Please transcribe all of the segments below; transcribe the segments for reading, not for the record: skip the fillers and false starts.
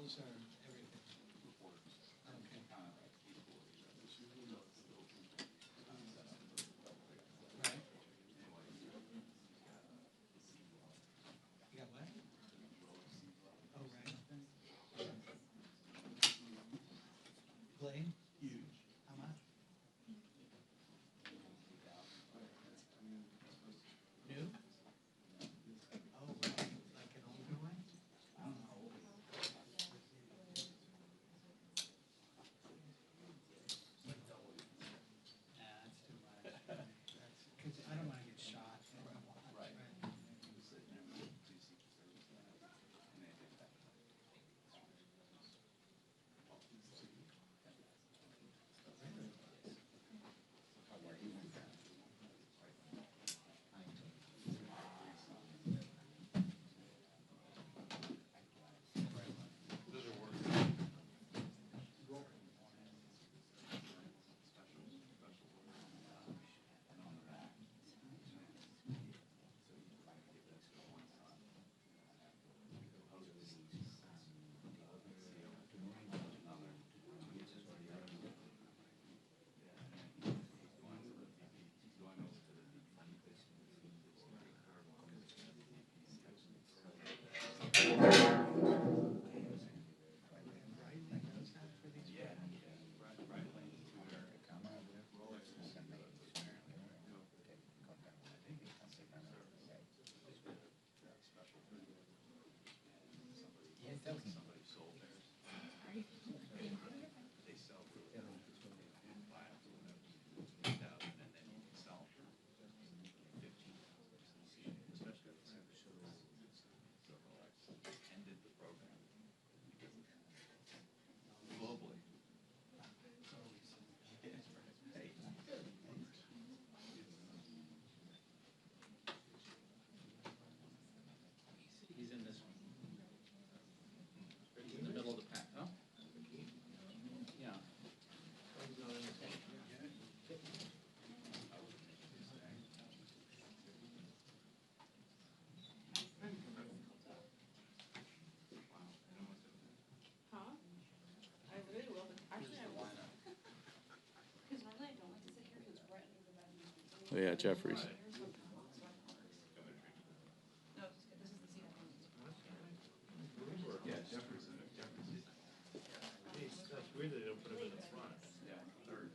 those are everything. Okay. Right. You got what? Oh, right. Blade? Huge. How much? New? Oh, right. Like an older one? I don't know how old it is. Nah, that's too much. That's, cause I don't wanna get shot at a watch, Right. right? He was sitting there with the Secret Service guy, and they did that. Where he went down. Those are worth it. Right, like those have for these. Yeah, right. Yeah, it does. Somebody sold theirs. They sell for $5,000 and then you can sell for 15, especially if it's so ended the program globally. Hey. He's in this one. He's in the middle of the pack, huh? Yeah. Huh? I really will, but actually I won't. Because normally I don't like to sit here because it's right under the bed. Oh, yeah, Jeffries. No, it's just good. This is the seat I want. Yeah, Jeffries. That's weird they don't put him in the front. Yeah, third.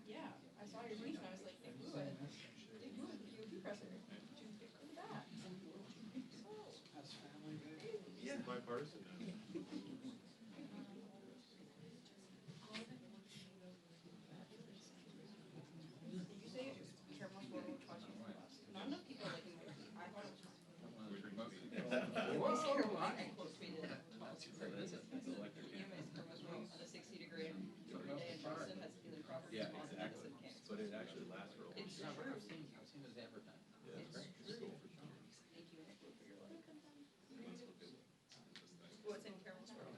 Yeah, I saw your tweet and I was like, they blew it. They blew it, the POP presser. Look at that. How's family, babe? Yeah. Bipartisan. Did you say caramel swirl cost you $4? Not enough people like you. I thought it was fine. It was caramel and close to me. That's electric. Anyways, caramel swirl at a 60-degree every day in Boston has healing properties. Yeah, exactly. But it actually lasts for a long It's time. true. I've seen his advertising. Yeah, It's it's true. great. Thank you, Nick, for your life. What's in caramel swirl?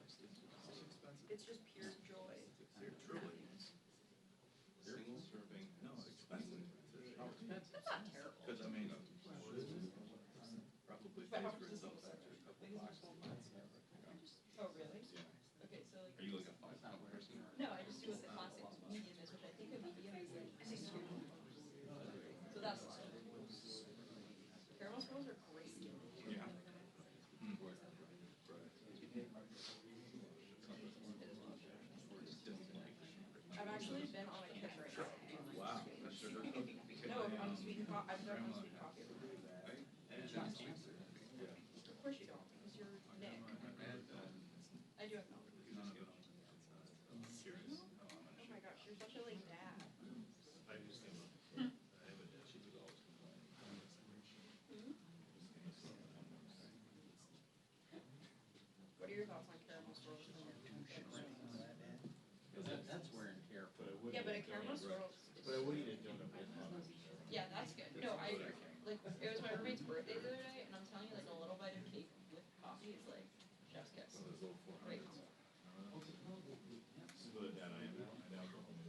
It's just pure joy. Truly. Single serving, no, expensive. How expensive? That's not terrible. Because I mean, probably But how pays for much itself is it? after a couple bucks. Oh, really? Yeah. Okay, so like. Are you like a 5-pound person? No, I just do what the classic medium is, which I think a medium is like 6 years old. So that's a lot. Caramel swirls are great. Yeah. Mm. Right. I've actually been on a kick right now. Wow, that's sugar cookie. No, I'm sweet coffee. I've done sweet coffee. Yeah. Of course you don't, because you're Nick. I do have milk. Curious. Oh my gosh, you're such a like dad. I just came up. I have a dad, she was always complaining. What are your thoughts on caramel swirls? That's wear and tear. But I would. Yeah, but a caramel swirl. But I would eat a donut with hummus. Yeah, that's good. No, I agree. Like, it was my roommate's birthday the other day, and I'm telling you, like, a little bite of cake with coffee is like chef's kiss. One of those little 400s. Great. This is what a dad I am now. I now go home and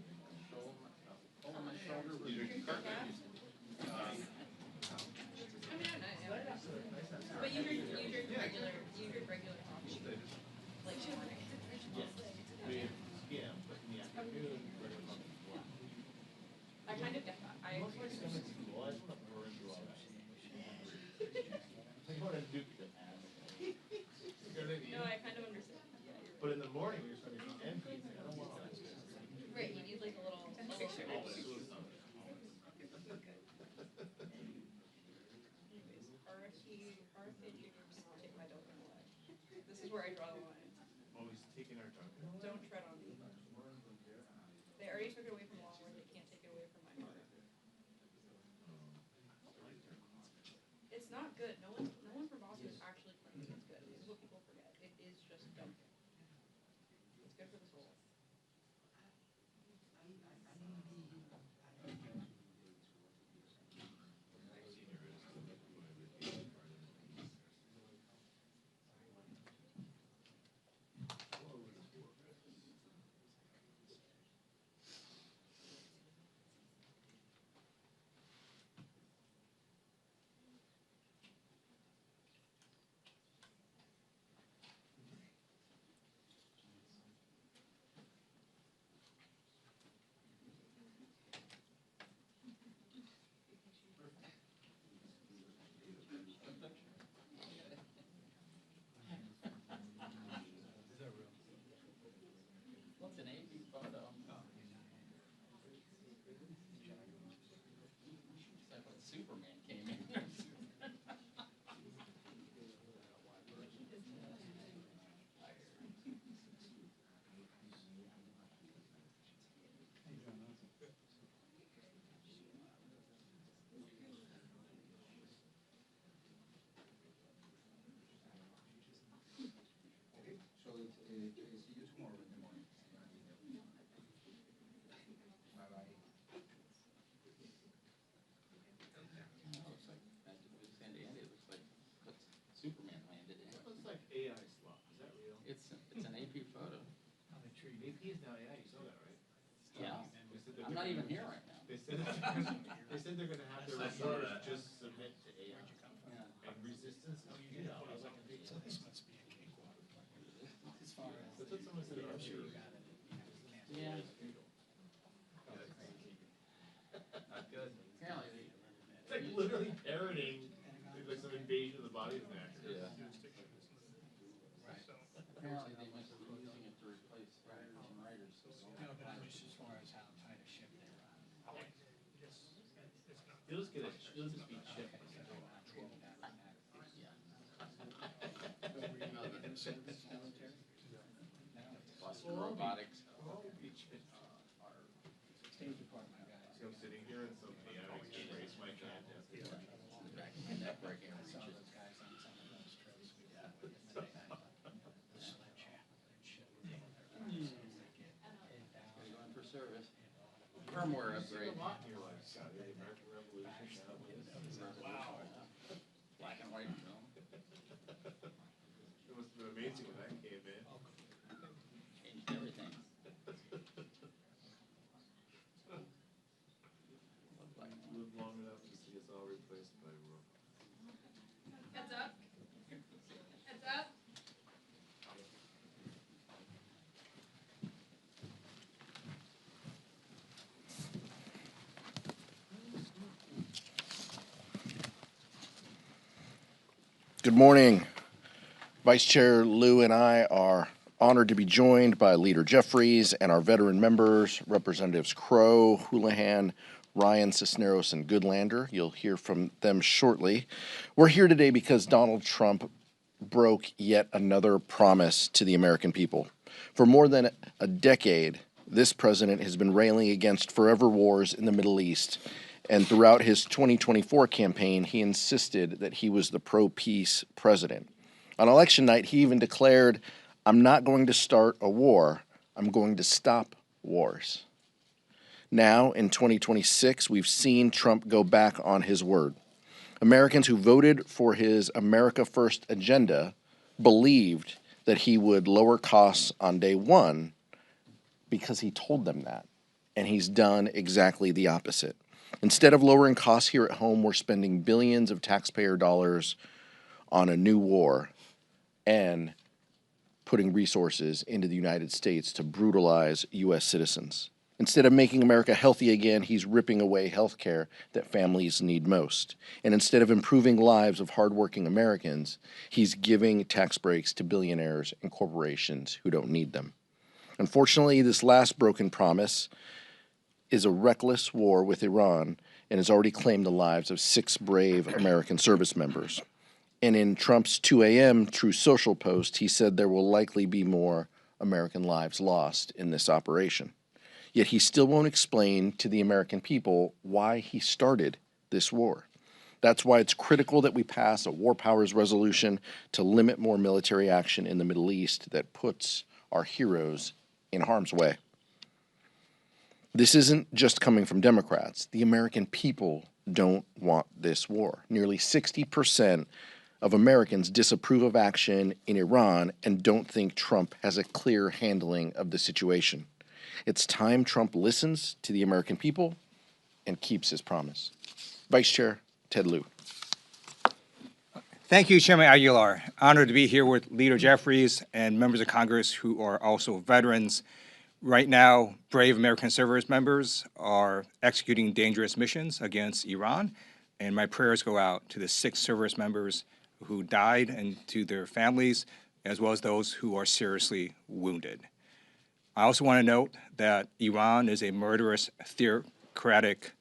Over my shoulder. These are Your cartridges. cat? is where I draw the line. Oh, he's taking our dog. Don't tread on me. They already took it away from Longwood, they can't take it away from my heart. It's not good. No one from Boston is actually claiming it's good. This is what people forget. It is just dumb. It's good for the soul. What's an AP photo? It's like when Superman came in. Okay, so see you tomorrow in the morning. Bye-bye. It looks like, Sandy Andy, it looks like Superman landed in. That looks like AI slop. Is that real? It's an AP photo. How they treat AP is now AI. You saw that, right? Yeah. They said they're I'm not gonna- even here right now. They said they're gonna have their I saw reporters that. just submit to AI. Yeah. And resistance is futile. I was like, So this must be a cakewalk. As far as, that's what someone said I'm sure earlier. you got it. yeah, It's futile. Not good. apparently It's like literally parroting like some invasion of the body snatchers. Yeah. Right. apparently they must be using it to replace writers and writers. No, but I'm just as far as how tight a ship they're on. You'll just get you'll just be chipped. Boston Robotics. State Department guys. So I'm sitting here and some AI makes me raise my hand. In the back of my neck breaking Some of reaches. those guys on some of those trips we did with them, the sledgehammer and shit. Gotta go in for service. Firmware You've seen upgrade. a lot in your life, Scott. The American Revolution. Wow. Black and white film. It must have been amazing when that came in. Changed everything. Live long enough to see us all replaced by Heads up. Heads up. Good morning. Vice Chair Lou and I are honored to be joined by Leader Jeffries and our veteran members, Representatives Crow, Houlihan, Ryan, Cisneros, and Goodlander. You'll hear from them shortly. We're here today because Donald Trump broke yet another promise to the American people. For more than a decade, this president has been railing against forever wars in the Middle East, and throughout his 2024 campaign, he insisted that he was the pro-peace president. On election night, he even declared, "I'm not going to start a war, I'm going to stop wars." Now, in 2026, we've seen Trump go back on his word. Americans who voted for his America First agenda believed that he would lower costs on day one because he told them that, and he's done exactly the opposite. Instead of lowering costs here at home, we're spending billions of taxpayer dollars on a new war and putting resources into the United States to brutalize U.S. citizens. Instead of making America healthy again, he's ripping away health care that families need most. And instead of improving lives of hardworking Americans, he's giving tax breaks to billionaires and corporations who don't need them. Unfortunately, this last broken promise is a reckless war with Iran and has already claimed the lives of 6 brave American service members. And in Trump's 2 a.m. True Social post, he said there will likely be more American lives lost in this operation. Yet he still won't explain to the American people why he started this war. That's why it's critical that we pass a war powers resolution to limit more military action in the Middle East that puts our heroes in harm's way. This isn't just coming from Democrats. The American people don't want this war. Nearly 60% of Americans disapprove of action in Iran and don't think Trump has a clear handling of the situation. It's time Trump listens to the American people and keeps his promise. Vice Chair Ted Lieu. Thank you, Chairman Aguilar. Honored to be here with Leader Jeffries and members of Congress who are also veterans. Right now, brave American service members are executing dangerous missions against Iran, and my prayers go out to the 6 service members who died and to their families, as well as those who are seriously wounded. I also want to note that Iran is a murderous, theocratic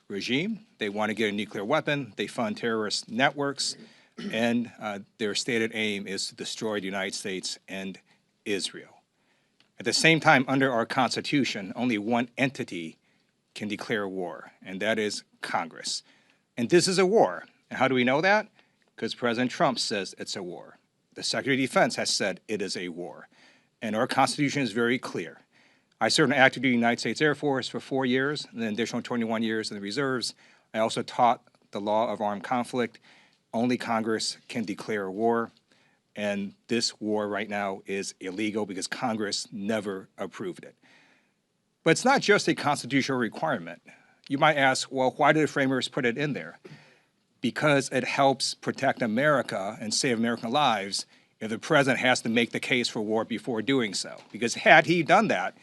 regime. They want to get a nuclear weapon, they fund terrorist networks, and their stated aim is to destroy the United States and Israel. At the same time, under our Constitution, only one entity can declare war, and that is Congress. And this is a war. And how do we know that? Because President Trump says it's a war. The Secretary of Defense has said it is a war. And our Constitution is very clear. I served in active duty United States Air Force for 4 years, and then additional 21 years in the reserves. I also taught the law of armed conflict. Only Congress can declare war. And this war right now is illegal because Congress never approved it. But it's not just a constitutional requirement. You might ask, well, why did the framers put it in there? Because it helps protect America and save American lives if the president has to make the case for war before doing so. Because had he done that,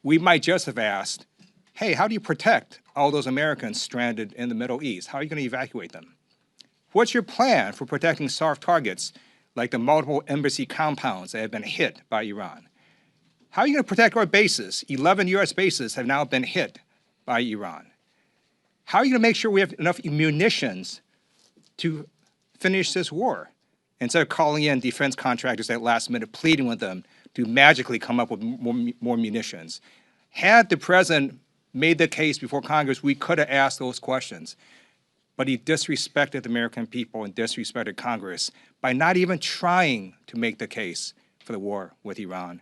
we might just have asked, hey, how do you protect all those Americans stranded in the Middle East? How are you going to evacuate them? What's your plan for protecting soft targets like the multiple embassy compounds that have been hit by Iran? How are you going to protect our bases? 11 U.S. bases have now been hit by Iran. How are you going to make sure we have enough munitions to finish this war, instead of calling in defense contractors at last minute, pleading with them to magically come up with more munitions? Had the president made the case before Congress, we could have asked those questions. But he disrespected the American people and disrespected Congress by not even trying to make the case for the war with Iran.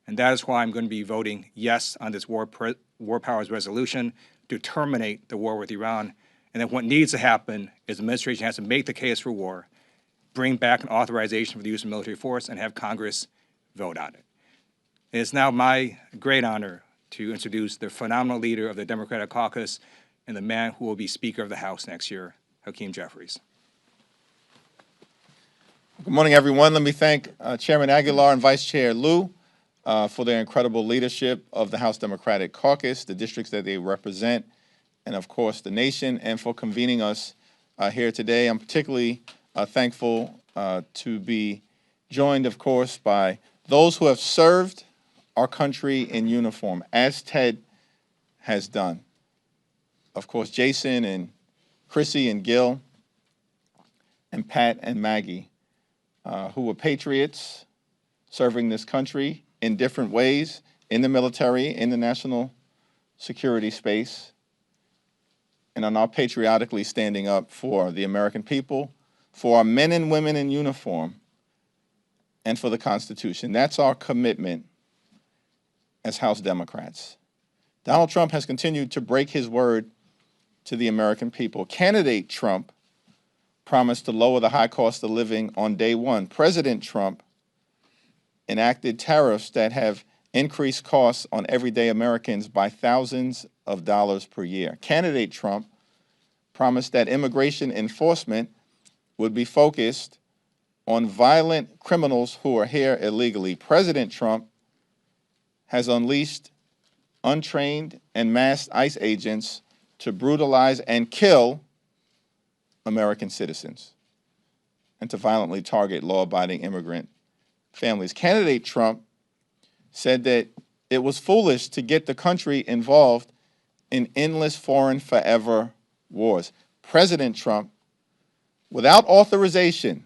And that is why I'm going to be voting yes on this war powers resolution to terminate the war with Iran. And then what needs to happen is the administration has to make the case for war, bring back an authorization for the use of military force, and have Congress vote on it. It is now my great honor to introduce the phenomenal leader of the Democratic Caucus and the man who will be Speaker of the House next year, Hakeem Jeffries. Good morning, everyone. Let me thank Chairman Aguilar and Vice Chair Lieu for their incredible leadership of the House Democratic Caucus, the districts that they represent, and of course the nation, and for convening us here today. I'm particularly thankful to be joined, of course, by those who have served our country in uniform, as Ted has done. Of course, Jason and Chrissy and Gil and Pat and Maggie, who were patriots serving this country in different ways, in the military, in the national security space, and are now patriotically standing up for the American people, for our men and women in uniform, and for the Constitution. That's our commitment as House Democrats. Donald Trump has continued to break his word to the American people. Candidate Trump promised to lower the high cost of living on day one. President Trump enacted tariffs that have increased costs on everyday Americans by thousands of dollars per year. Candidate Trump promised that immigration enforcement would be focused on violent criminals who are here illegally. President Trump has unleashed untrained and masked ICE agents to brutalize and kill American citizens and to violently target law-abiding immigrant families. Candidate Trump said that it was foolish to get the country involved in endless foreign forever wars. President Trump, without authorization,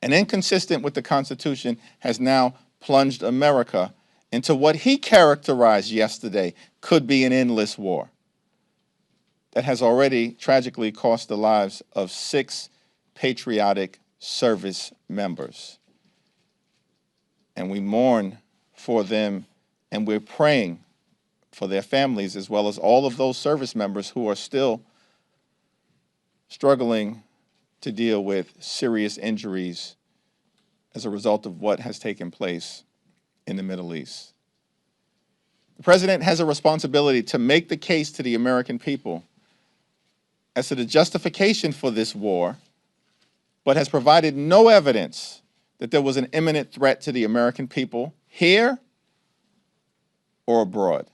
and inconsistent with the Constitution has now plunged America into what he characterized yesterday could be an endless war that has already tragically cost the lives of 6 patriotic service members. And we mourn for them, and we're praying for their families, as well as all of those service members who are still struggling to deal with serious injuries as a result of what has taken place in the Middle East. The president has a responsibility to make the case to the American people as to the justification for this war, but has provided no evidence that there was an imminent threat to the American people here or abroad.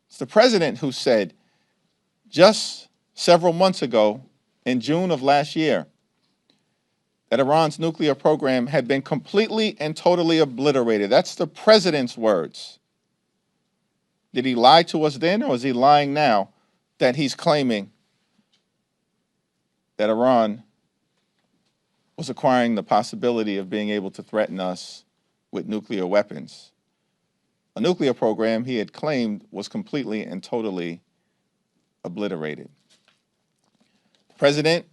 It's the president who said just several months ago, in June of last year, that Iran's nuclear program had been completely and totally obliterated. That's the president's words. Did he lie to us then, or is he lying now that he's claiming that Iran was acquiring the possibility of being able to threaten us with nuclear weapons? A nuclear program he had claimed was completely and totally obliterated. The president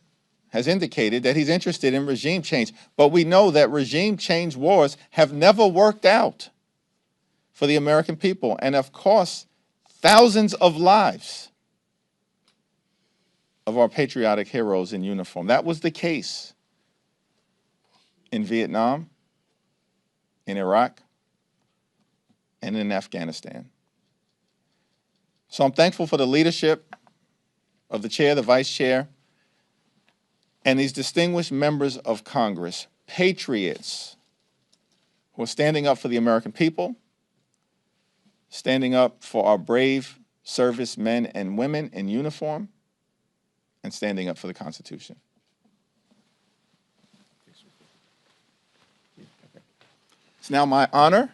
has indicated that he's interested in regime change, but we know that regime change wars have never worked out for the American people and have cost thousands of lives of our patriotic heroes in uniform. That was the case in Vietnam, in Iraq, and in Afghanistan. So I'm thankful for the leadership of the chair, the vice chair, and these distinguished members of Congress, patriots who are standing up for the American people, standing up for our brave servicemen and women in uniform, and standing up for the Constitution. It's now my honor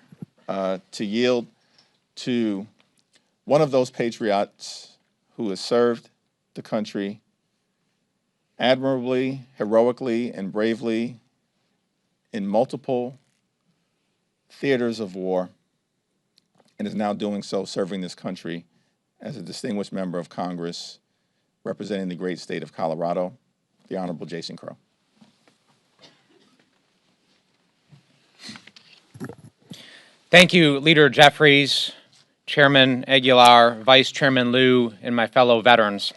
to yield to one of those patriots who has served the country admirably, heroically, and bravely in multiple theaters of war, and is now doing so, serving this country as a distinguished member of Congress representing the great state of Colorado, the Honorable Jason Crow. Thank you, Leader Jeffries, Chairman Aguilar, Vice Chairman Liu, and my fellow veterans.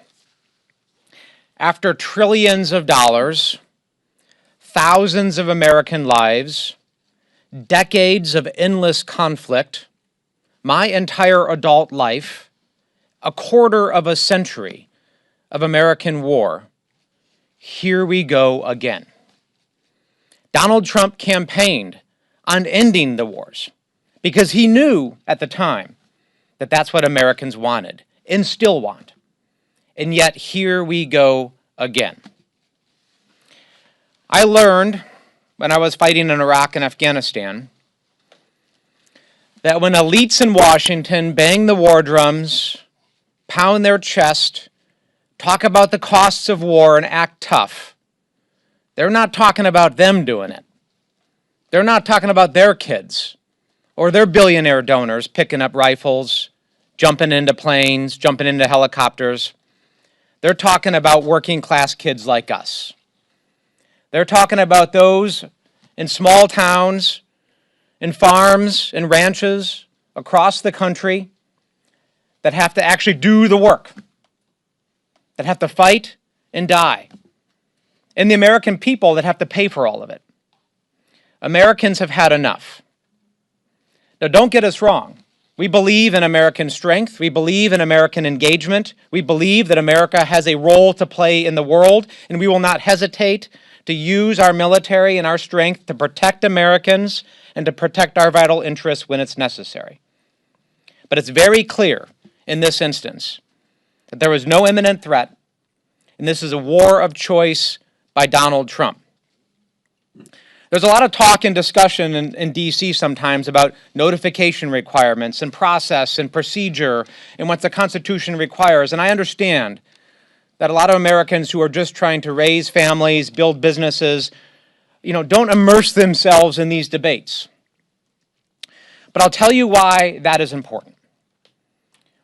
After trillions of dollars, thousands of American lives, decades of endless conflict, my entire adult life, a quarter of a century of American war, here we go again. Donald Trump campaigned on ending the wars because he knew at the time that that's what Americans wanted and still want. And yet here we go again. I learned when I was fighting in Iraq and Afghanistan that when elites in Washington bang the war drums, pound their chest, talk about the costs of war and act tough, they're not talking about them doing it. They're not talking about their kids or their billionaire donors picking up rifles, jumping into planes, jumping into helicopters. They're talking about working class kids like us. They're talking about those in small towns, in farms, in ranches across the country that have to actually do the work, that have to fight and die, and the American people that have to pay for all of it. Americans have had enough. Now, don't get us wrong. We believe in American strength. We believe in American engagement. We believe that America has a role to play in the world, and we will not hesitate to use our military and our strength to protect Americans and to protect our vital interests when it's necessary. But it's very clear in this instance that there was no imminent threat, and this is a war of choice by Donald Trump. There's a lot of talk and discussion in D.C. sometimes about notification requirements and process and procedure and what the Constitution requires. And I understand that a lot of Americans who are just trying to raise families, build businesses, don't immerse themselves in these debates. But I'll tell you why that is important.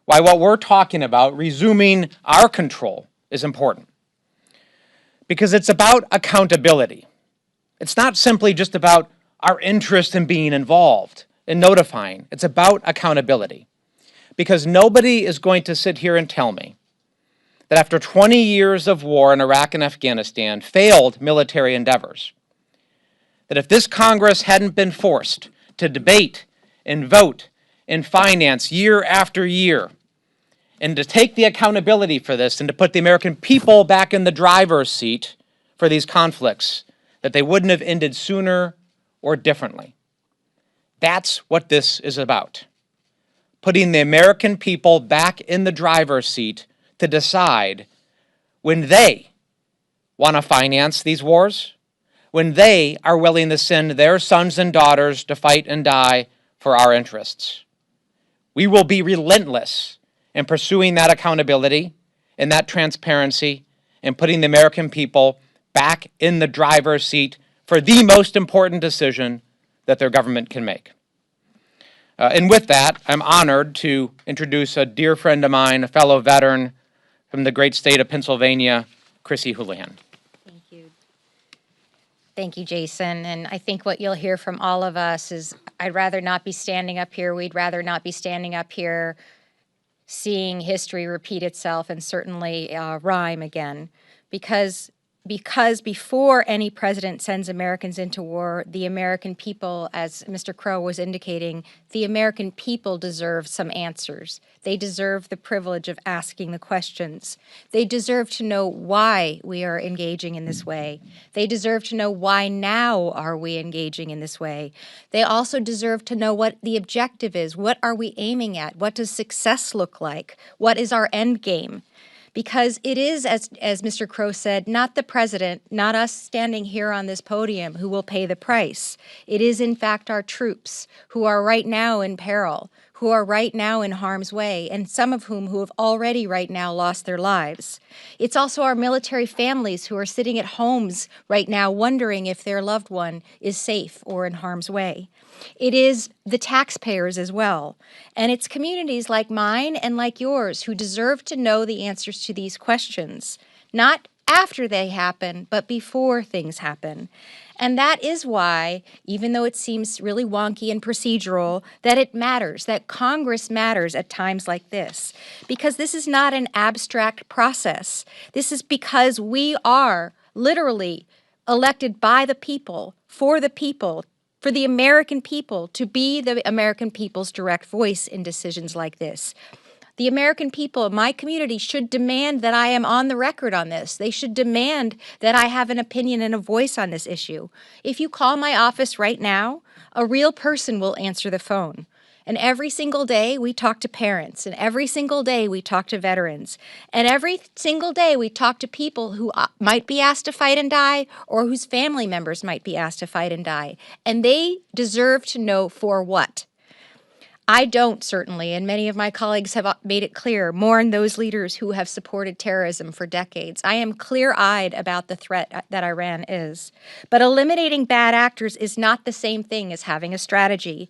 Why what we're talking about, resuming our control, is important. Because it's about accountability. It's not simply just about our interest in being involved and notifying. It's about accountability. Because nobody is going to sit here and tell me that after 20 years of war in Iraq and Afghanistan, failed military endeavors, that if this Congress hadn't been forced to debate and vote and finance year after year, and to take the accountability for this and to put the American people back in the driver's seat for these conflicts, that they wouldn't have ended sooner or differently. That's what this is about. Putting the American people back in the driver's seat to decide when they want to finance these wars, when they are willing to send their sons and daughters to fight and die for our interests. We will be relentless in pursuing that accountability and that transparency and putting the American people back in the driver's seat for the most important decision that their government can make. And with that, I'm honored to introduce a dear friend of mine, a fellow veteran from the great state of Pennsylvania, Chrissy Houlihan. Thank you. Thank you, Jason. And I think what you'll hear from all of us is I'd rather not be standing up here. We'd rather not be standing up here seeing history repeat itself and certainly rhyme again. Because before any president sends Americans into war, the American people, as Mr. Crow was indicating, the American people deserve some answers. They deserve the privilege of asking the questions. They deserve to know why we are engaging in this way. They deserve to know why now are we engaging in this way. They also deserve to know what the objective is. What are we aiming at? What does success look like? What is our end game? Because it is, as Mr. Crow said, not the president, not us standing here on this podium who will pay the price. It is, in fact, our troops who are right now in peril, who are right now in harm's way, and some of whom who have already right now lost their lives. It's also our military families who are sitting at homes right now wondering if their loved one is safe or in harm's way. It is the taxpayers as well. And it's communities like mine and like yours who deserve to know the answers to these questions, not after they happen, but before things happen. And that is why, even though it seems really wonky and procedural, that it matters, that Congress matters at times like this. Because this is not an abstract process. This is because we are literally elected by the people, for the American people, to be the American people's direct voice in decisions like this. The American people of my community should demand that I am on the record on this. They should demand that I have an opinion and a voice on this issue. If you call my office right now, a real person will answer the phone. And every single day we talk to parents, and every single day we talk to veterans, and every single day we talk to people who might be asked to fight and die, or whose family members might be asked to fight and die. And they deserve to know for what. I don't, certainly, and many of my colleagues have made it clear, mourn those leaders who have supported terrorism for decades. I am clear-eyed about the threat that Iran is. But eliminating bad actors is not the same thing as having a strategy.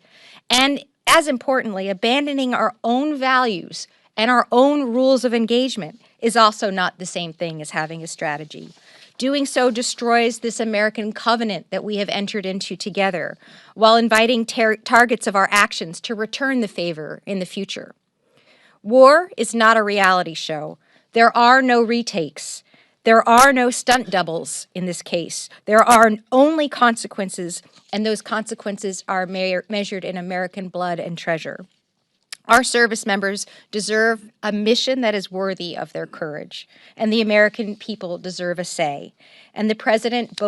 And as importantly, abandoning our own values and our own rules of engagement is also not the same thing as having a strategy. Doing so destroys this American covenant that we have entered into together, while inviting targets of our actions to return the favor in the future. War is not a reality show. There are no retakes. There are no stunt doubles in this case. There are only consequences, and those consequences are measured in American blood and treasure. Our service members deserve a mission that is worthy of their courage, and the American people deserve a say. And the president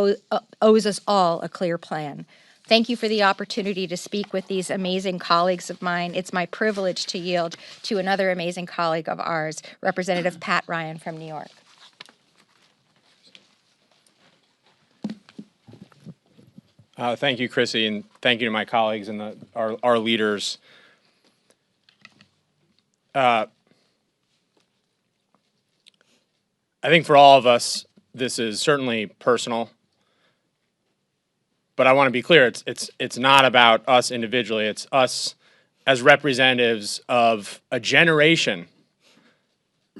owes us all a clear plan. Thank you for the opportunity to speak with these amazing colleagues of mine. It's my privilege to yield to another amazing colleague of ours, Representative Pat Ryan from New York. Thank you, Chrissy, and thank you to my colleagues and our leaders. I think for all of us, this is certainly personal. But I want to be clear, it's not about us individually. It's us as representatives of a generation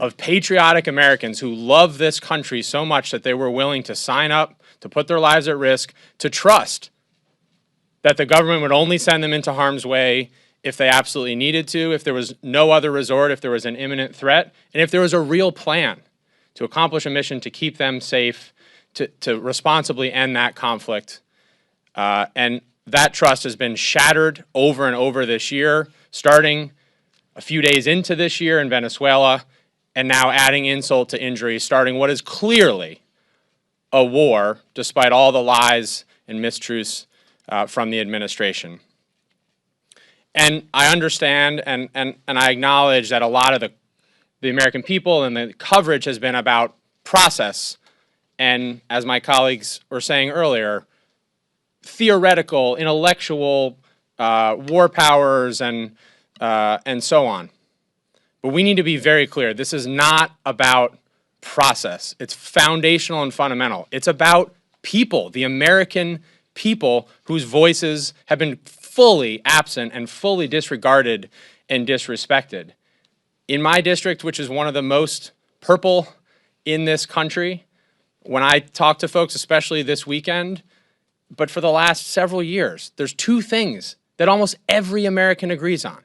of patriotic Americans who love this country so much that they were willing to sign up, to put their lives at risk, to trust that the government would only send them into harm's way if they absolutely needed to, if there was no other resort, if there was an imminent threat, and if there was a real plan to accomplish a mission to keep them safe, to responsibly end that conflict. And that trust has been shattered over and over this year, starting a few days into this year in Venezuela, and now adding insult to injury, starting what is clearly a war, despite all the lies and mistruths from the administration. And I understand and I acknowledge that a lot of the American people and the coverage has been about process, and as my colleagues were saying earlier, theoretical, intellectual war powers and so on. But we need to be very clear. This is not about process. It's foundational and fundamental. It's about people, the American people whose voices have been fully absent and fully disregarded and disrespected. In my district, which is one of the most purple in this country, when I talk to folks, especially this weekend, but for the last several years, there's two things that almost every American agrees on.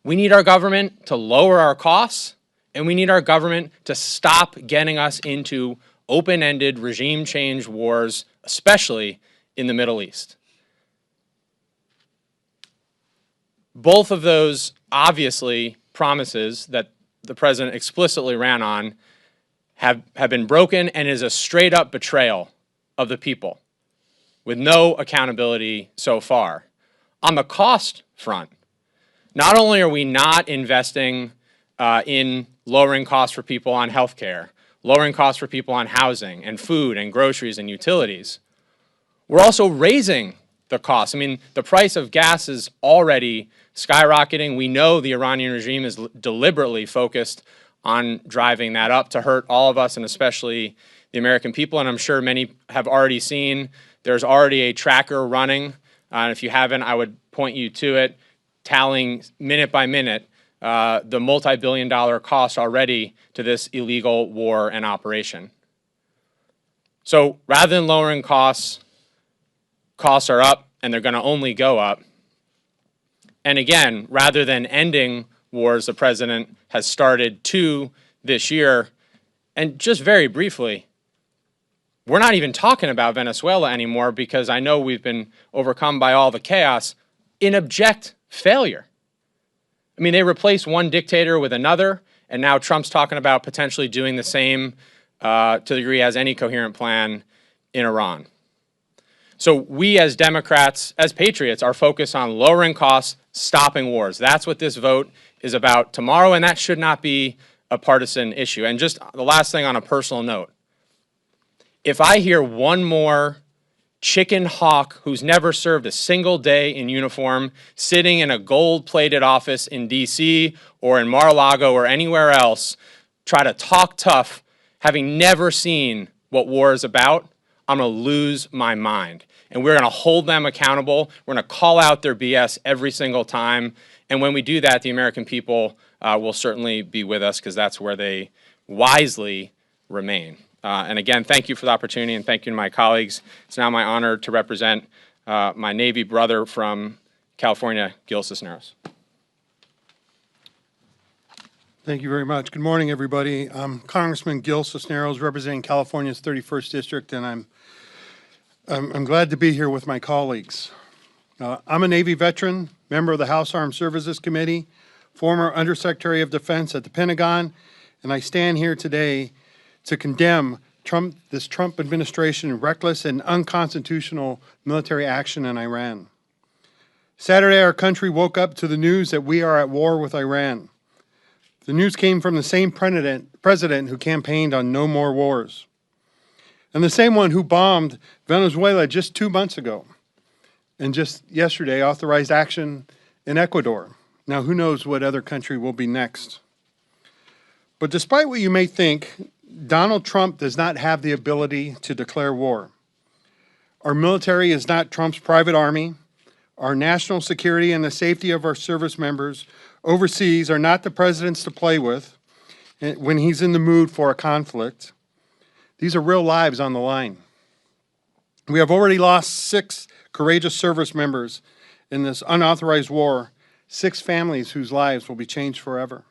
We need our government to lower our costs, and we need our government to stop getting us into open-ended regime change wars, especially in the Middle East. Both of those, obviously, promises that the president explicitly ran on have been broken, and is a straight-up betrayal of the people, with no accountability so far. On the cost front, not only are we not investing in lowering costs for people on health care, lowering costs for people on housing and food and groceries and utilities, we're also raising the cost. I mean, the price of gas is already skyrocketing. We know the Iranian regime is deliberately focused on driving that up to hurt all of us, and especially the American people. And I'm sure many have already seen, there's already a tracker running. And if you haven't, I would point you to it, tallying minute by minute the multi-billion-dollar cost already to this illegal war and operation. So rather than lowering costs, costs are up, and they're going to only go up. And again, rather than ending wars, the president has started two this year. And just very briefly, we're not even talking about Venezuela anymore, because I know we've been overcome by all the chaos in abject failure. I mean, they replaced one dictator with another, and now Trump's talking about potentially doing the same to the degree he has any coherent plan in Iran. So we as Democrats, as patriots, are focused on lowering costs, stopping wars. That's what this vote is about tomorrow, and that should not be a partisan issue. And just the last thing on a personal note, if I hear one more chicken hawk who's never served a single day in uniform sitting in a gold-plated office in D.C. or in Mar-a-Lago or anywhere else try to talk tough, having never seen what war is about, I'm going to lose my mind. And we're going to hold them accountable. We're going to call out their BS every single time. And when we do that, the American people will certainly be with us, because that's where they wisely remain. And again, thank you for the opportunity, and thank you to my colleagues. It's now my honor to represent my Navy brother from California, Gil Cisneros. Thank you very much. Good morning, everybody. I'm Congressman Gil Cisneros, representing California's 31st District, and I'm glad to be here with my colleagues. I'm a Navy veteran, member of the House Armed Services Committee, former Undersecretary of Defense at the Pentagon, and I stand here today to condemn this Trump administration's reckless and unconstitutional military action in Iran. Saturday, our country woke up to the news that we are at war with Iran. The news came from the same president who campaigned on no more wars, and the same one who bombed Venezuela just 2 months ago, and just yesterday authorized action in Ecuador. Now, who knows what other country will be next? But despite what you may think, Donald Trump does not have the ability to declare war. Our military is not Trump's private army. Our national security and the safety of our service members overseas are not the president's to play with when he's in the mood for a conflict. These are real lives on the line. We have already lost 6 courageous service members in this unauthorized war, 6 families whose lives will be changed forever.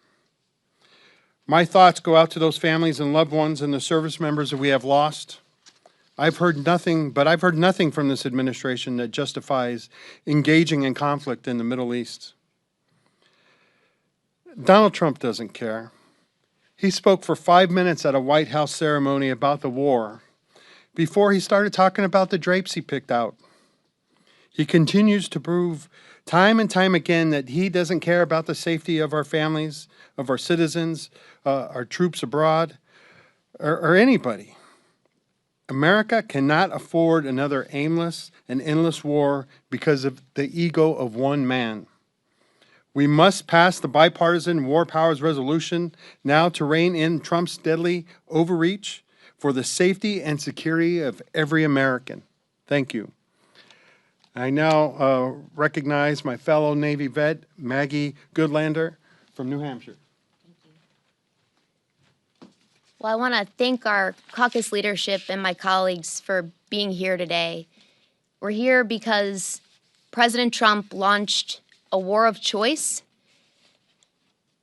My thoughts go out to those families and loved ones and the service members that we have lost. I've heard nothing from this administration that justifies engaging in conflict in the Middle East. Donald Trump doesn't care. He spoke for 5 minutes at a White House ceremony about the war before he started talking about the drapes he picked out. He continues to prove time and time again that he doesn't care about the safety of our families, of our citizens, our troops abroad, or anybody. America cannot afford another aimless and endless war because of the ego of one man. We must pass the bipartisan War Powers Resolution now to rein in Trump's deadly overreach for the safety and security of every American. Thank you. I now recognize my fellow Navy vet, Maggie Goodlander from New Hampshire. Well, I want to thank our caucus leadership and my colleagues for being here today. We're here because President Trump launched a war of choice,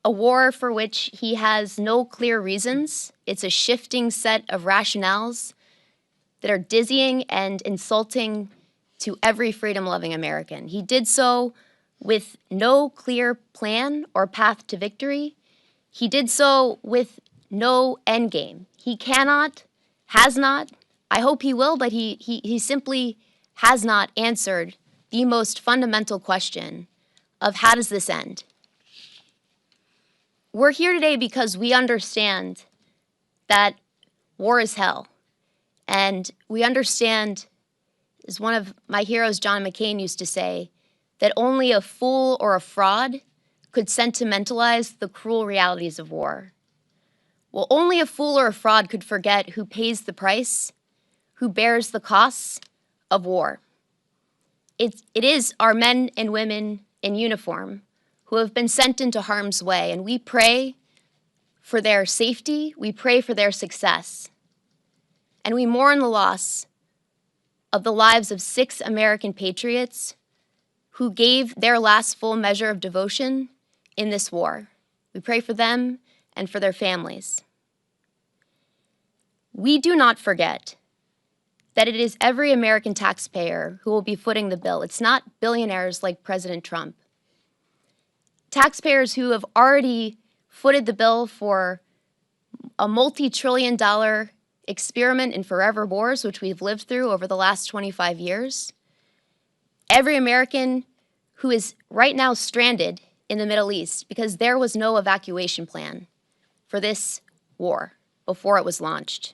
a war for which he has no clear reasons. It's a shifting set of rationales that are dizzying and insulting to every freedom-loving American. He did so with no clear plan or path to victory. He did so with no end game. He cannot, has not, I hope he will, but he simply has not answered the most fundamental question of how does this end? We're here today because we understand that war is hell. And we understand, as one of my heroes, John McCain, used to say, that only a fool or a fraud could sentimentalize the cruel realities of war. Well, only a fool or a fraud could forget who pays the price, who bears the costs of war. It is our men and women in uniform who have been sent into harm's way, and we pray for their safety, we pray for their success, and we mourn the loss of the lives of 6 American patriots who gave their last full measure of devotion in this war. We pray for them and for their families. We do not forget that it is every American taxpayer who will be footing the bill. It's not billionaires like President Trump. Taxpayers who have already footed the bill for a multi-trillion-dollar experiment in forever wars, which we've lived through over the last 25 years. Every American who is right now stranded in the Middle East because there was no evacuation plan for this war before it was launched.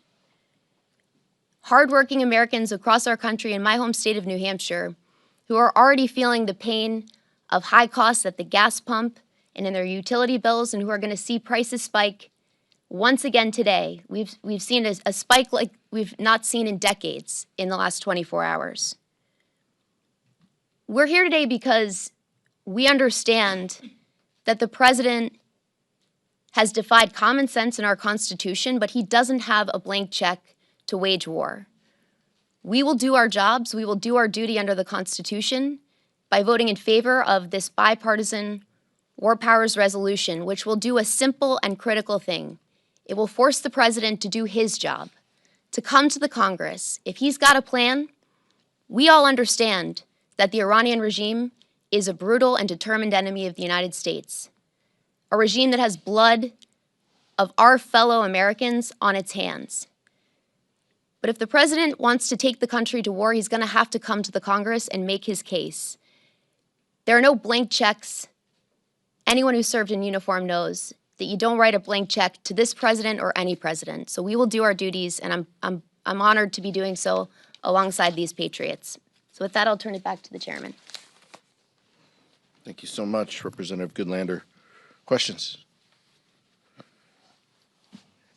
Hardworking Americans across our country in my home state of New Hampshire who are already feeling the pain of high costs at the gas pump and in their utility bills and who are going to see prices spike once again today. We've seen a spike like we've not seen in decades in the last 24 hours. We're here today because we understand that the president has defied common sense in our Constitution, but he doesn't have a blank check to wage war. We will do our jobs, we will do our duty under the Constitution by voting in favor of this bipartisan War Powers Resolution, which will do a simple and critical thing. It will force the president to do his job, to come to the Congress. If he's got a plan, we all understand that the Iranian regime is a brutal and determined enemy of the United States, a regime that has blood of our fellow Americans on its hands. But if the president wants to take the country to war, he's going to have to come to the Congress and make his case. There are no blank checks. Anyone who served in uniform knows that you don't write a blank check to this president or any president. So we will do our duties, and I'm honored to be doing so alongside these patriots. So with that, I'll turn it back to the chairman. Thank you so much, Representative Goodlander. Questions?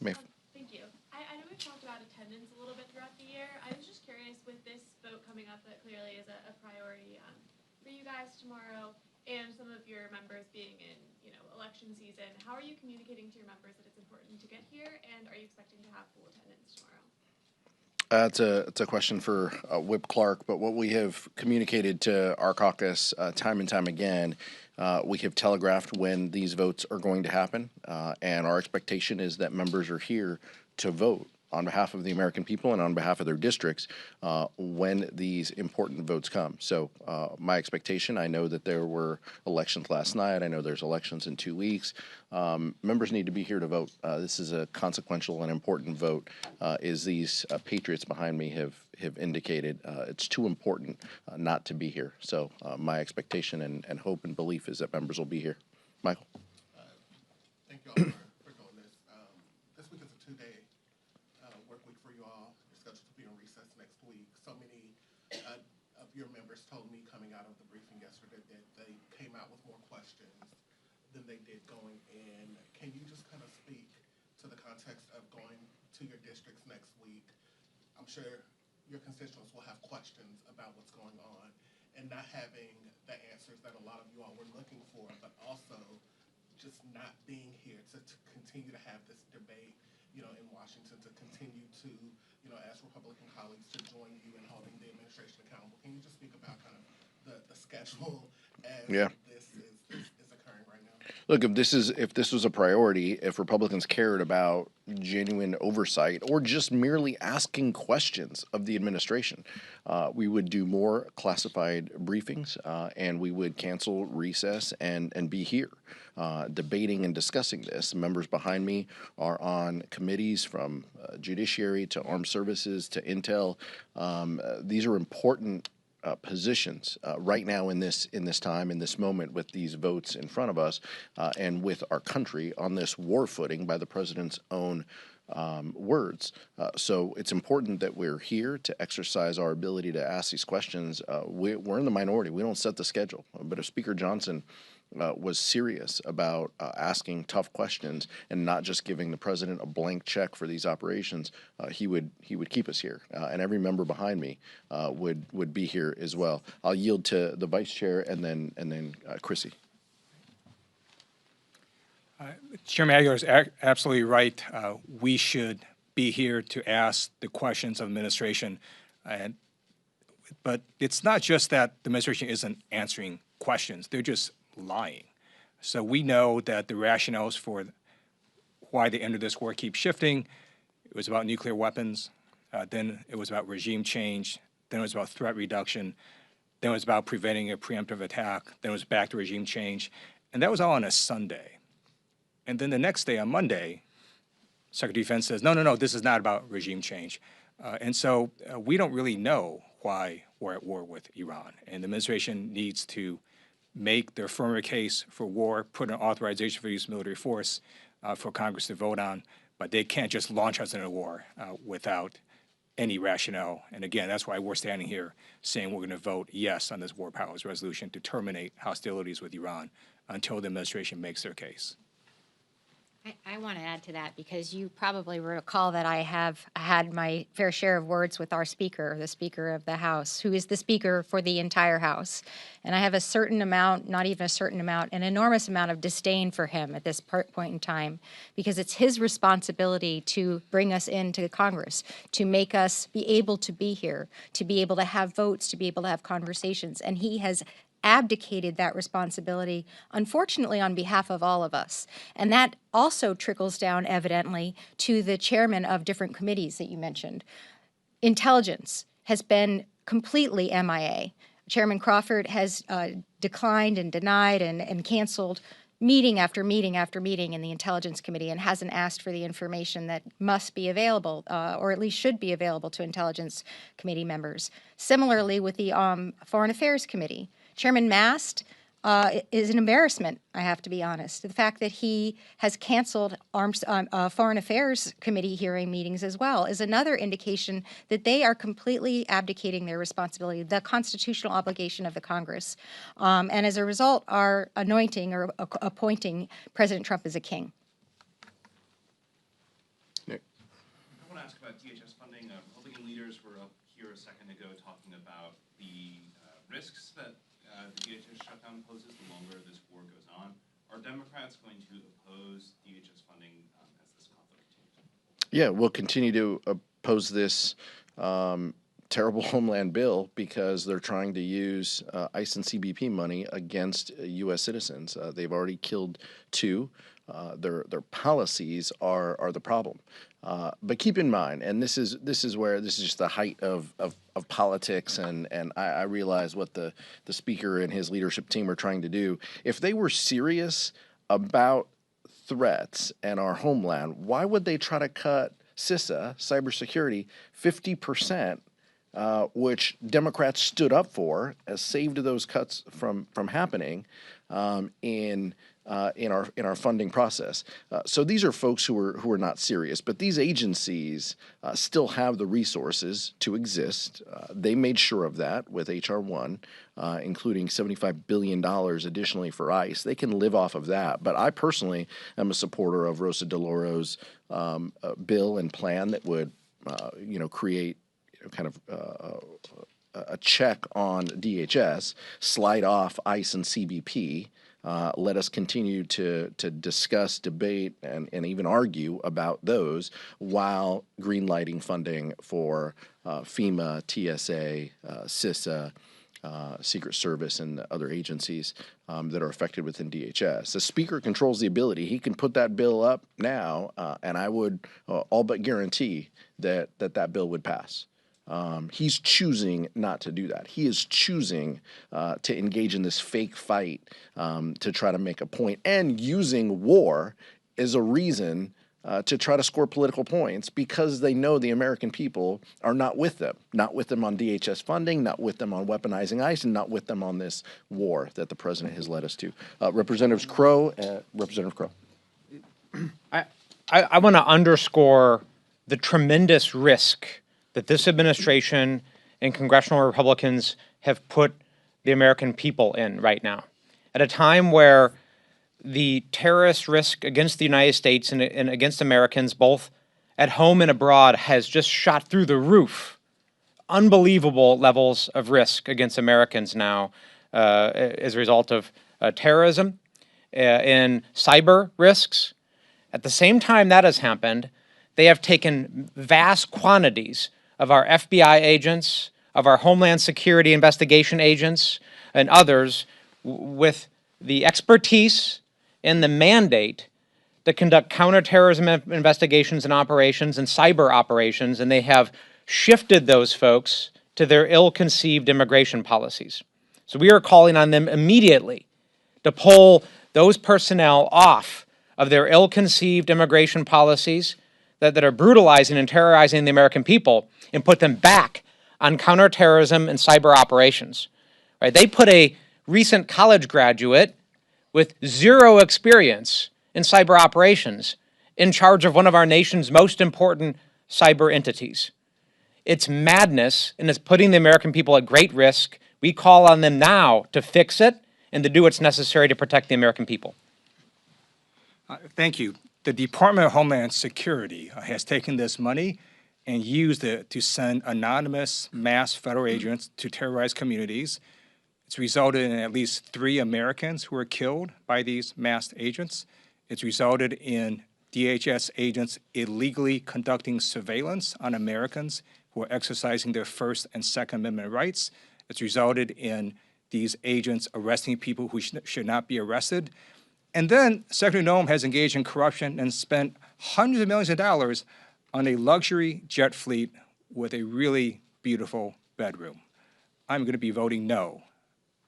May. Thank you. I know we've talked about attendance a little bit throughout the year. I was just curious, with this vote coming a priority for you guys tomorrow, and some of your members being in, election season. How are you communicating to your members that it's important to get here, and are you expecting to have full attendance tomorrow? It's a question for Whip Clark, but what we have communicated to our caucus time and time again, we have telegraphed when these votes are going to happen, and our expectation is that members are here to vote on behalf of the American people and on behalf of their districts when these important votes come. So my expectation, I know that there were elections last night. I know there's elections in 2 weeks. Members need to be here to vote. This is a consequential and important vote, as these patriots behind me have indicated. It's too important not to be here. So my expectation and hope and belief is that members will be here. Michael. Thank you all for doing this. This week is a two-day work week for you all. You're scheduled to be in recess next week. So many of your members told me coming out of the briefing yesterday that they came out with more questions than they did going in. Can you just kind of speak to the context of going to your districts next week? I'm sure your constituents will have questions about what's going on and not having the answers that a lot of you all were looking for, but also just not being here to continue to have this debate, in Washington, to continue to, ask Republican colleagues to join you in holding the administration accountable. Can you just speak about kind of the schedule as this is occurring right now? Look, if this was a priority, if Republicans cared about genuine oversight or just merely asking questions of the administration, we would do more classified briefings, and we would cancel recess and be here debating and discussing this. Members behind me are on committees from Judiciary to Armed Services to Intel. These are important positions right now in this time, in this moment, with these votes in front of us, and with our country on this war footing by the president's own words. So it's important that we're here to exercise our ability to ask these questions. We're in the minority. We don't set the schedule. But if Speaker Johnson was serious about asking tough questions and not just giving the president a blank check for these operations, he would keep us here, and every member behind me would be here as well. I'll yield to the vice chair and then Chrissy. Chairman Aguilar is absolutely right. We should be here to ask the questions of administration, but it's not just that the administration isn't answering questions; they're just lying. So we know that the rationales for why they entered this war keep shifting. It was about nuclear weapons, then it was about regime change, then it was about threat reduction, then it was about preventing a preemptive attack, then it was back to regime change, and that was all on a Sunday. And then the next day, on Monday, Secretary of Defense says, no, this is not about regime change. And so we don't really know why we're at war with Iran, and the administration needs to make their firmer case for war, put an authorization for use of military force for Congress to vote on, but they can't just launch us into a war without any rationale. And again, that's why we're standing here saying we're going to vote yes on this war powers resolution to terminate hostilities with Iran until the administration makes their case. I want to add to that because you probably recall that I have had my fair share of words with our Speaker, the Speaker of the House, who is the Speaker for the entire House. And I have a certain amount, not even a certain amount, an enormous amount of disdain for him at this point in time, because it's his responsibility to bring us into Congress, to make us be able to be here, to be able to have votes, to be able to have conversations. And he has abdicated that responsibility, unfortunately, on behalf of all of us. And that also trickles down, evidently, to the chairman of different committees that you mentioned. Intelligence has been completely MIA. Chairman Crawford has declined and denied and canceled meeting after meeting after meeting in the Intelligence Committee and hasn't asked for the information that must be available, or at least should be available to Intelligence Committee members. Similarly, with the Foreign Affairs Committee, Chairman Mast is an embarrassment, I have to be honest. The fact that he has canceled Foreign Affairs Committee hearing meetings as well is another indication that they are completely abdicating their responsibility, the constitutional obligation of the Congress, and as a result are anointing or appointing President Trump as a king. Nick. I want to ask about DHS funding. Republican leaders were up here a second ago talking about the risks that the DHS shutdown poses the longer this war goes on? Are Democrats going to oppose DHS funding as this conflict continues? Yeah, we'll continue to oppose this terrible homeland bill because they're trying to use ICE and CBP money against U.S. citizens. They've already killed 2. Their policies are the problem. But keep in mind, and this is just the height of politics, and I realize what the speaker and his leadership team are trying to do. If they were serious about threats and our homeland, why would they try to cut CISA, cybersecurity, 50%, which Democrats stood up for, saved those cuts from happening in our funding process. So these are folks who are not serious, but these agencies still have the resources to exist. They made sure of that with H.R. 1, including $75 billion additionally for ICE. They can live off of that. But I personally am a supporter of Rosa DeLauro's bill and plan that would, create kind of a check on DHS, slide off ICE and CBP. Let us continue to discuss, debate, and even argue about those while greenlighting funding for FEMA, TSA, CISA, Secret Service, and other agencies that are affected within DHS. The Speaker controls the ability. He can put that bill up now, and I would all but guarantee that bill would pass. He's choosing not to do that. He is choosing to engage in this fake fight to try to make a point, and using war as a reason to try to score political points because they know the American people are not with them on DHS funding, not with them on weaponizing ICE, and not with them on this war that the president has led us to. Representative Crow. I want to underscore the tremendous risk that this administration and congressional Republicans have put the American people in right now. At a time where the terrorist risk against the United States and against Americans, both at home and abroad, has just shot through the roof. Unbelievable levels of risk against Americans now as a result of terrorism and cyber risks. At the same time that has happened, they have taken vast quantities of our FBI agents, of our Homeland Security investigation agents, and others with the expertise and the mandate to conduct counterterrorism investigations and operations and cyber operations, and they have shifted those folks to their ill-conceived immigration policies. So we are calling on them immediately to pull those personnel off of their ill-conceived immigration policies that are brutalizing and terrorizing the American people and put them back on counterterrorism and cyber operations. Right? They put a recent college graduate with 0 experience in cyber operations in charge of one of our nation's most important cyber entities. It's madness, and it's putting the American people at great risk. We call on them now to fix it and to do what's necessary to protect the American people. Thank you. The Department of Homeland Security has taken this money and used it to send anonymous mass federal agents to terrorize communities. It's resulted in at least 3 Americans who were killed by these masked agents. It's resulted in DHS agents illegally conducting surveillance on Americans who are exercising their First and Second Amendment rights. It's resulted in these agents arresting people who should not be arrested. And then Secretary Noem has engaged in corruption and spent hundreds of millions of dollars on a luxury jet fleet with a really beautiful bedroom. I'm going to be voting no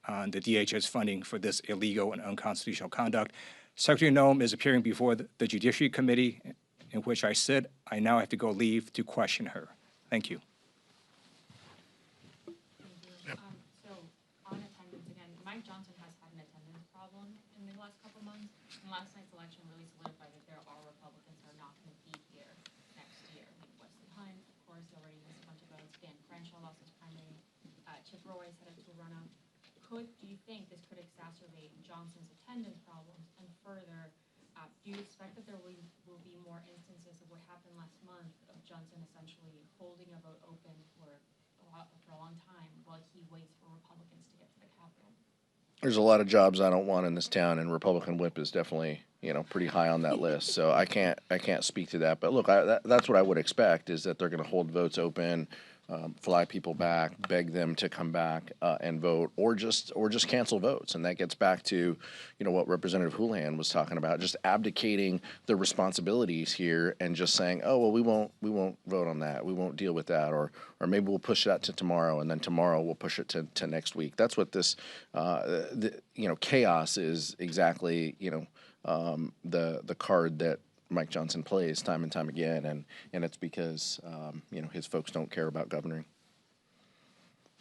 on the DHS funding for this illegal and unconstitutional conduct. Secretary Noem is appearing before the Judiciary Committee in which I sit. I now have to go leave to question her. Thank you. So on attendance again, Mike Johnson has had an attendance problem in the last couple months. And last night's election really solidified that there are Republicans that are not going to be here next year. Like Wesley Hunt, of course, he already missed a bunch of votes. Dan Crenshaw lost his primary. Chip Roy is headed to a runoff. Do you think this could exacerbate Johnson's attendance problems? And further, do you expect that there will be more instances of what happened last month of Johnson essentially holding a vote open for for a long time while he waits for Republicans to get to the Capitol? There's a lot of jobs I don't want in this town, and Republican whip is definitely, pretty high on that list. So I can't speak to that. But look, that's what I would expect, is that they're going to hold votes open, fly people back, beg them to come back and vote, or just cancel votes. And that gets back to, what Representative Houlihan was talking about, just abdicating the responsibilities here and just saying, oh well, we won't vote on that, we won't deal with that, or maybe we'll push that to tomorrow, and then tomorrow we'll push it to next week. That's what this chaos is exactly. The card that Mike Johnson plays time and time again, and it's because his folks don't care about governing.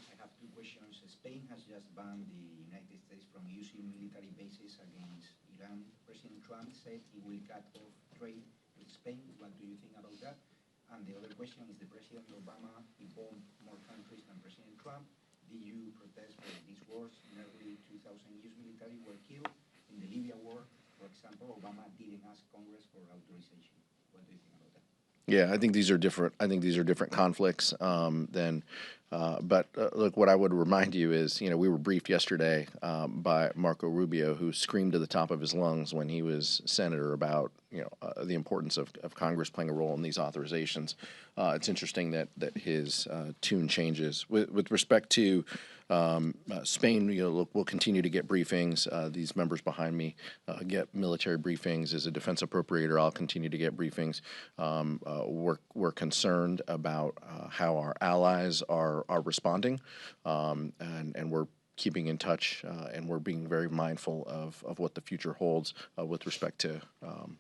I have two questions. Spain has just banned the United States from using military bases against Iran. President Trump said he will cut off trade with Spain. What do you think about that? And the other question is, the President Obama bombed more countries than President Trump. Did you protest for these wars? Nearly 2,000 US military were killed in the Libya war. For example, Obama didn't ask Congress for authorization. What do you think about that? Yeah, I think these are different. I think these are different conflicts than. But look, what I would remind you is, we were briefed yesterday by Marco Rubio, who screamed to the top of his lungs when he was senator about, the importance of Congress playing a role in these authorizations. It's interesting that his tune changes with respect to Spain. Look, we'll continue to get briefings. These members behind me get military briefings. As a defense appropriator, I'll continue to get briefings. We're concerned about how our allies are responding, and we're keeping in touch, and we're being very mindful of what the future holds with respect to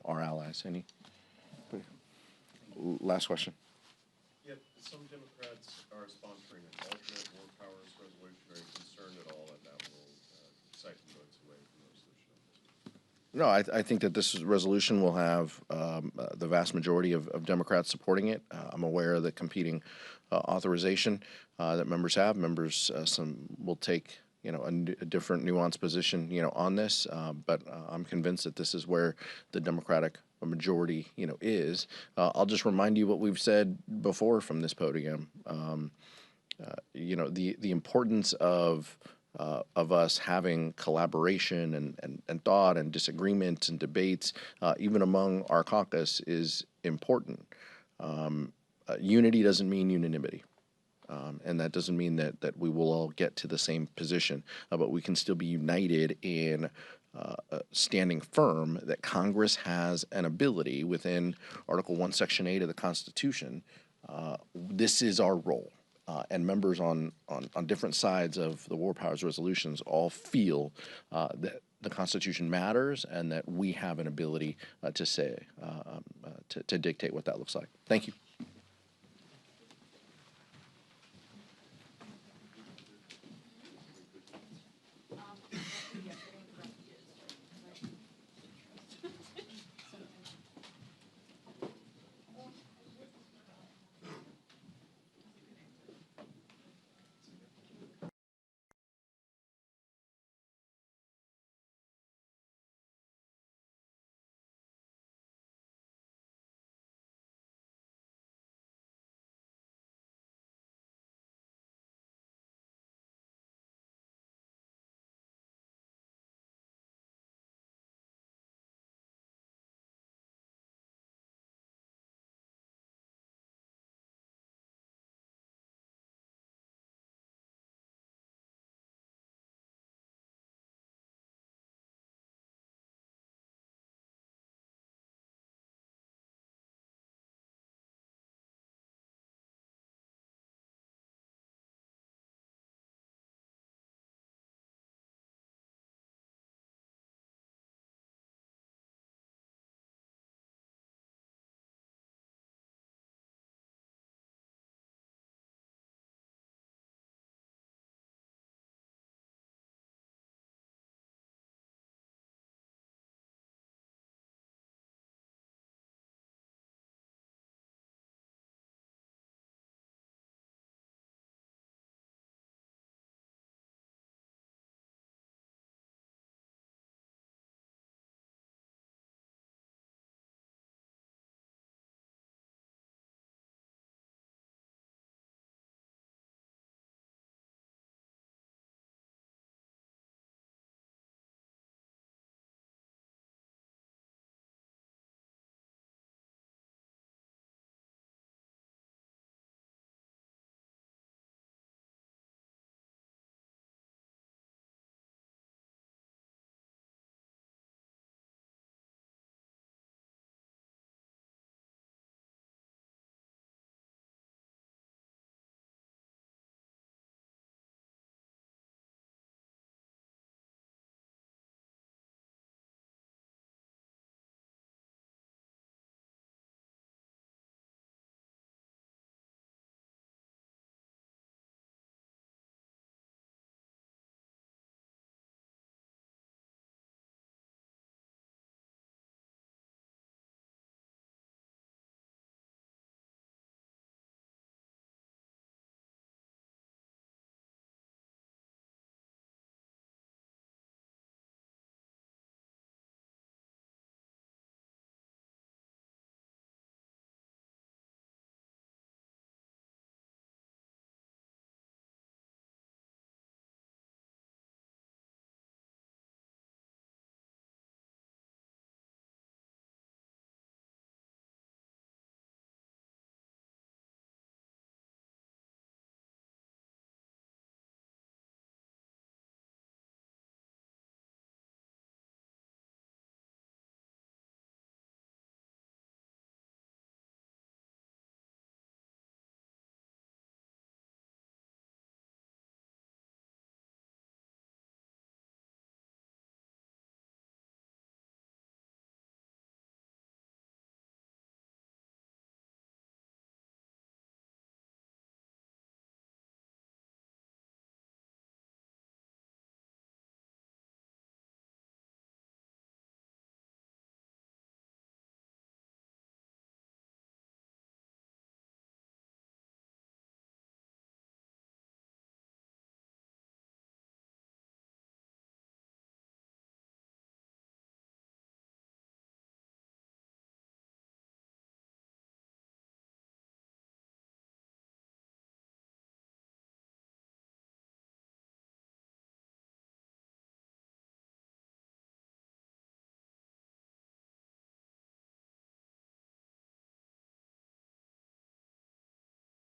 our allies. Any last question? Yep, some Democrats are sponsoring an alternate war powers resolution. Are you concerned at all that will siphon votes away from the resolution? No, I think that this resolution will have the vast majority of Democrats supporting it. I'm aware of the competing authorization that members have. Members some will take a different nuanced position on this, but I'm convinced that this is where the Democratic majority is. I'll just remind you what we've said before from this podium. The importance of us having collaboration and thought and disagreements and debates, even among our caucus, is important. Unity doesn't mean unanimity. And that doesn't mean that we will all get to the same position, but we can still be united in standing firm that Congress has an ability within Article 1, Section 8 of the Constitution. This is our role. And members on different sides of the war powers resolutions all feel that the Constitution matters and that we have an ability to say, to dictate what that looks like. Thank you.